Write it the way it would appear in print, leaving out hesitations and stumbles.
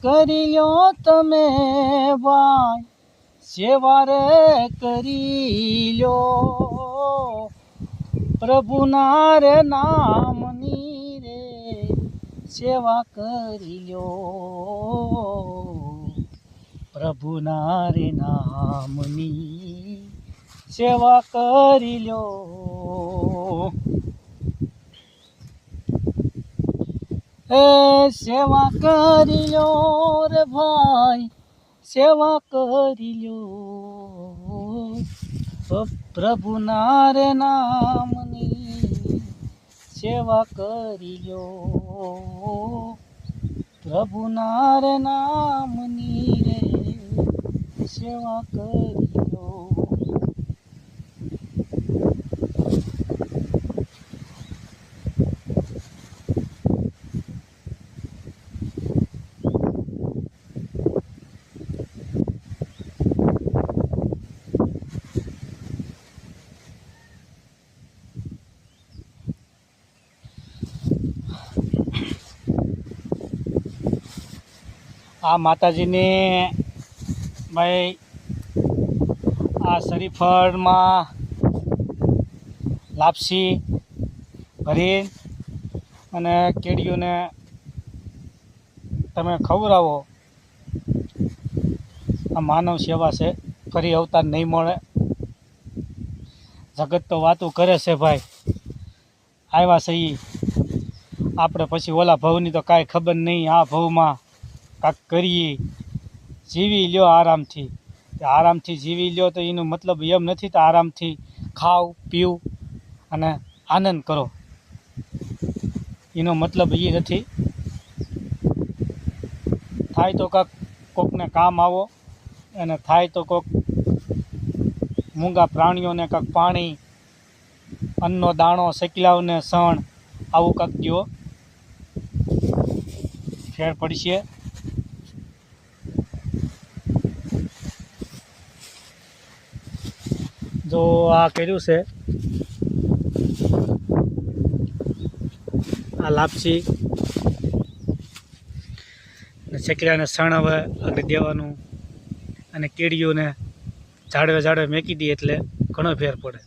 કરી લ્યો તમે ભાઈ સેવા રે કરી લ્યો પ્રભુના રે નામની રે સેવા કરી લ્યો પ્રભુના રે નામની સેવા કરી લ્યો એ સેવા કરી લ્યો રે ભાઈ સેવા કરી લ્યો પ્રભુના રે નામની સેવા કરી લ્યો પ્રભુના રે નામની રે સેવા કરી લ્યો આ માતાજીને ભાઈ આ શરીફળમાં લાપસી ભરી અને કેડીઓને તમે ખવડાવો. આ માનવ સેવા છે, ફરી અવતાર નહીં મળે. જગત તો વાતું કરે છે ભાઈ, આવ્યા છે એ આપણે પછી ઓલા ભવની તો કાંઈ ખબર નહીં. આ ભવમાં કાંક કરીએ, જીવી લ્યો આરામથી. આરામથી જીવી લ્યો તો એનો મતલબ એમ નથી તો આરામથી ખાવ પીવું અને આનંદ કરો, એનો મતલબ એ નથી. થાય તો કોકને કામ આવો અને થાય તો કોક મૂંગા પ્રાણીઓને કાંક પાણી, અન્નનો દાણો, સકલાવને સણ આવું કાંક દો, ફેર પડશે. જો આ કર્યું છે, આ લાપસી ને ચકલાને સણ હવે આગળ દેવાનું અને કેડીઓને ઝાડવે ઝાડવે મેકી દઈએ એટલે ઘણો ફેર પડે.